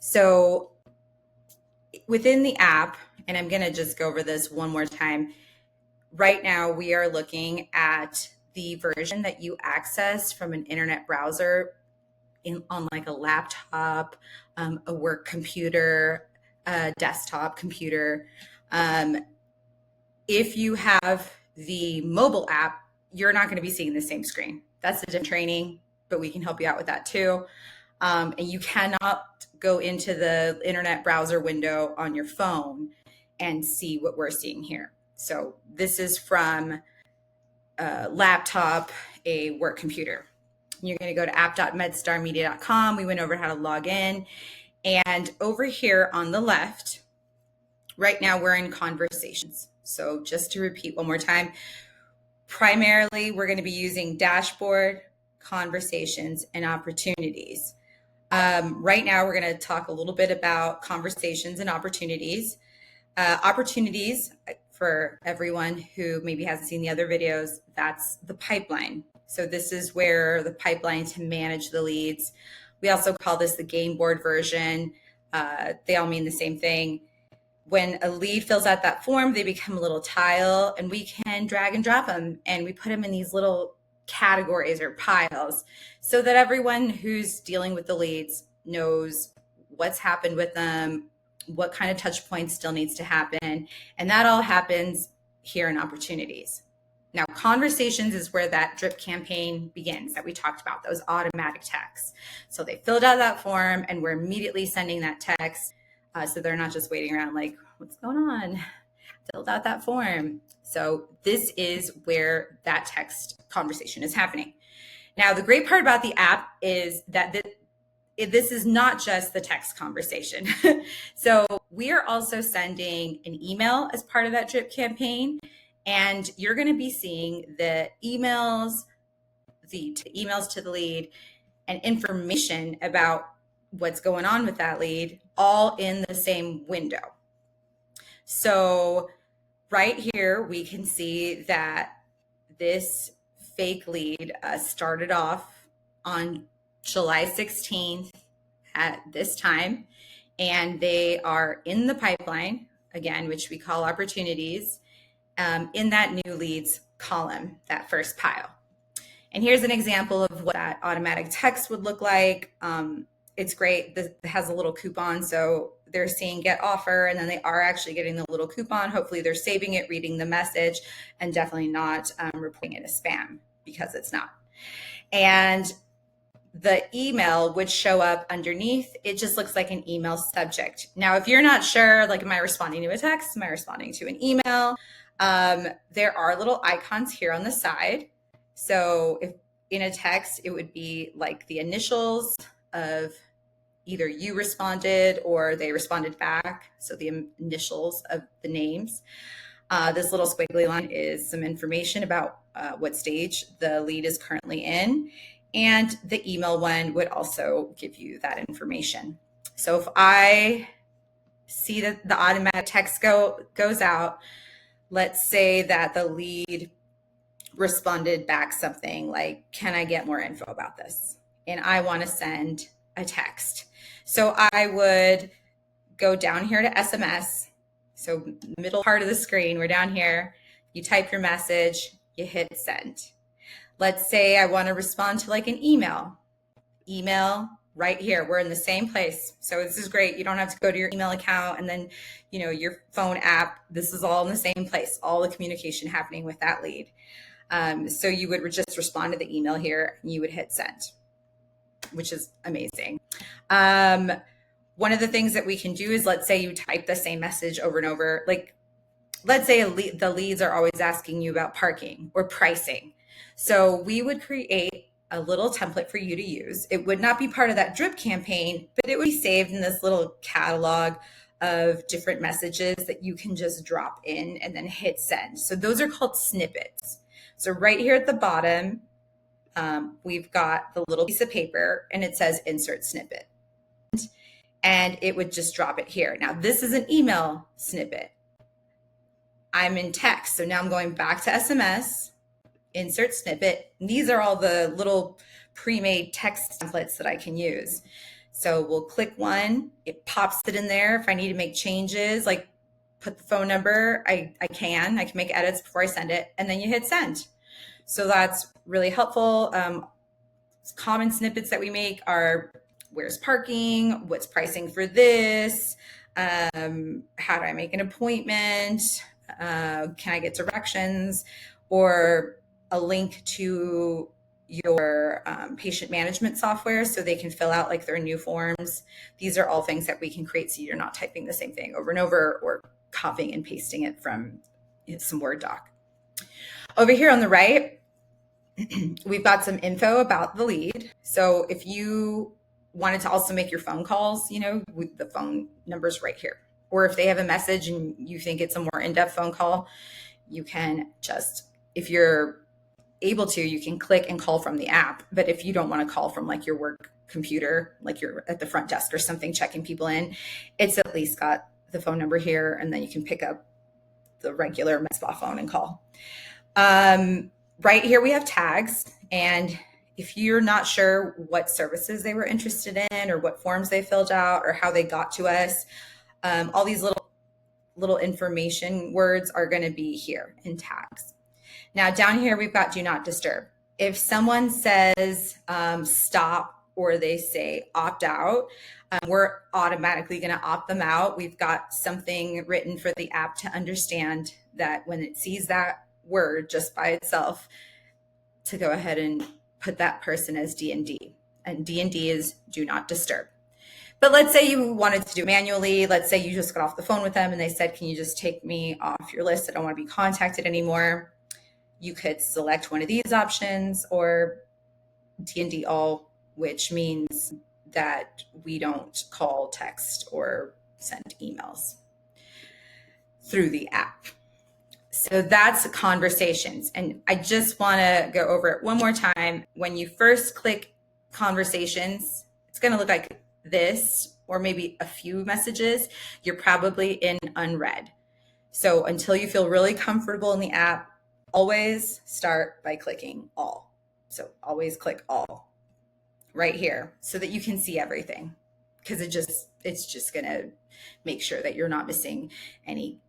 So within the app, and I'm going to just go over this one more time. Right now, we are looking at the version that you access from an internet browser on like a laptop, a work computer, a desktop computer. If you have the mobile app, you're not going to be seeing the same screen. That's a different training, but we can help you out with that too. And you cannot go into the internet browser window on your phone and see what we're seeing here. So this is from a laptop, a work computer. You're going to go to app.medstarmedia.com. We went over how to log in. And over here on the left, right now we're in conversations. So just to repeat one more time, primarily we're going to be using dashboard, conversations, and opportunities. Right now we're going to talk a little bit about conversations and opportunities. Opportunities, for everyone who maybe hasn't seen the other videos, that's the pipeline. So this is where the pipeline to manage the leads. We also call this the game board version. They all mean the same thing. When a lead fills out that form, they become a little tile, and we can drag and drop them, and we put them in these little categories or piles so that everyone who's dealing with the leads knows what's happened with them, what kind of touch points still needs to happen. And that all happens here in opportunities. Now, conversations is where that drip campaign begins that we talked about, those automatic texts. So they filled out that form and we're immediately sending that text. So they're not just waiting around like, what's going on? Filled out that form. So this is where that text conversation is happening. Now, the great part about the app is that this is not just the text conversation. So we are also sending an email as part of that drip campaign. And you're going to be seeing the emails, the emails to the lead, and information about what's going on with that lead all in the same window. So right here, we can see that this fake lead started off on July 16th at this time, and they are in the pipeline, again, which we call opportunities, in that new leads column, that first pile. And here's an example of what that automatic text would look like. It's great. This has a little coupon, so they're seeing get offer, and then they are actually getting the little coupon. Hopefully they're saving it, reading the message, and definitely not reporting it as spam, because it's not. And the email would show up underneath. It just looks like an email subject. Now, if you're not sure, like, am I responding to a text? Am I responding to an email? There are little icons here on the side. So if in a text, it would be like the initials of either you responded or they responded back. So the initials of the names. This little squiggly line is some information about what stage the lead is currently in. And the email one would also give you that information. So if I see that the automatic text goes out, let's say that the lead responded back something like, can I get more info about this? And I want to send a text. So I would go down here to SMS. So middle part of the screen, we're down here. You type your message, you hit send. Let's say I want to respond to like an email. Email right here. We're in the same place. So this is great. You don't have to go to your email account and then, your phone app. This is all in the same place, all the communication happening with that lead. So you would just respond to the email here and you would hit send, which is amazing. One of the things that we can do is, let's say you type the same message over and over. Like, let's say the leads are always asking you about parking or pricing. So we would create a little template for you to use. It would not be part of that drip campaign, but it would be saved in this little catalog of different messages that you can just drop in and then hit send. So those are called snippets. So right here at the bottom, we've got the little piece of paper and it says insert snippet. And it would just drop it here. Now, this is an email snippet. I'm in text. So now I'm going back to SMS, insert snippet. And these are all the little pre-made text templates that I can use. So we'll click one, it pops it in there. If I need to make changes, like put the phone number, I can make edits before I send it, and then you hit send. So that's really helpful. Common snippets that we make are where's parking, what's pricing for this, how do I make an appointment, can I get directions, or a link to your patient management software so they can fill out like their new forms. These are all things that we can create so you're not typing the same thing over and over or copying and pasting it from some Word doc. Over here on the right, we've got some info about the lead. So if you wanted to also make your phone calls, with the phone numbers right here. Or if they have a message and you think it's a more in-depth phone call, you can just, if you're able to, you can click and call from the app. But if you don't want to call from like your work computer, like you're at the front desk or something checking people in, it's at least got the phone number here, and then you can pick up the regular med spa phone and call. Right here we have tags, and if you're not sure what services they were interested in or what forms they filled out or how they got to us, all these little information words are going to be here in tags. Now down here we've got do not disturb. If someone says stop or they say opt out, we're automatically going to opt them out. We've got something written for the app to understand that when it sees that word just by itself, to go ahead and put that person as D&D. And D&D is do not disturb. But let's say you wanted to do it manually. Let's say you just got off the phone with them and they said, can you just take me off your list? I don't want to be contacted anymore. You could select one of these options or D&D all, which means that we don't call, text, or send emails through the app. So that's conversations. And I just want to go over it one more time. When you first click conversations, it's going to look like this, or maybe a few messages. You're probably in unread. So until you feel really comfortable in the app, always start by clicking all. So always click all right here so that you can see everything, because it's just going to make sure that you're not missing any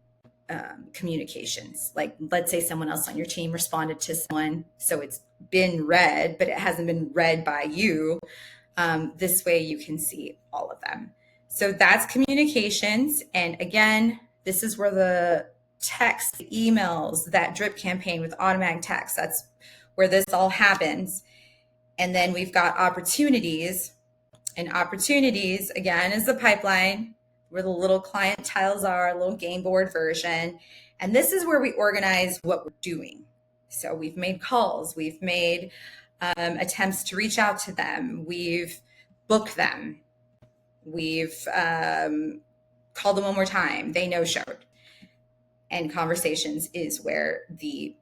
communications. Like let's say someone else on your team responded to someone, so it's been read, but it hasn't been read by you. This way you can see all of them. So that's communications. And again, this is where the text, the emails, that drip campaign with automatic text, that's where this all happens. And then we've got opportunities, and opportunities again is the pipeline where the little client tiles are, a little game board version. And this is where we organize what we're doing. So we've made calls, we've made attempts to reach out to them, we've booked them, we've called them one more time, they no-showed. And conversations is where the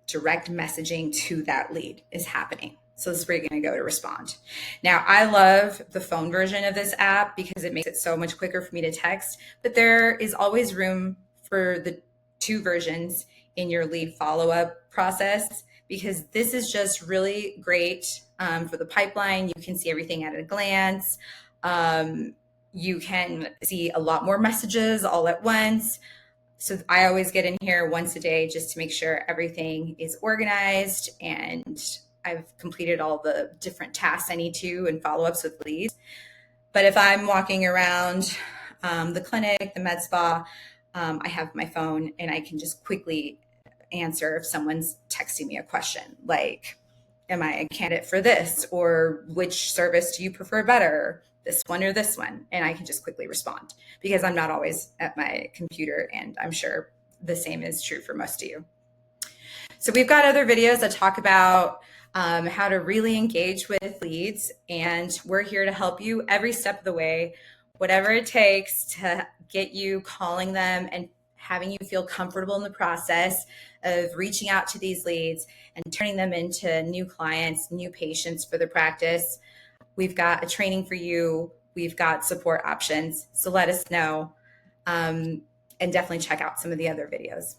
direct messaging to that lead is happening. So this is where you're going to go to respond. Now, I love the phone version of this app because it makes it so much quicker for me to text, but there is always room for the two versions in your lead follow-up process, because this is just really great for the pipeline. You can see everything at a glance. You can see a lot more messages all at once. So I always get in here once a day just to make sure everything is organized and I've completed all the different tasks I need to and follow-ups with leads. But if I'm walking around the clinic, the med spa, I have my phone and I can just quickly answer if someone's texting me a question like, am I a candidate for this? Or which service do you prefer better? This one or this one? And I can just quickly respond because I'm not always at my computer, and I'm sure the same is true for most of you. So we've got other videos that talk about how to really engage with leads, and we're here to help you every step of the way, whatever it takes to get you calling them and having you feel comfortable in the process of reaching out to these leads and turning them into new clients, new patients for the practice. We've got a training for you. We've got support options. So let us know, and definitely check out some of the other videos.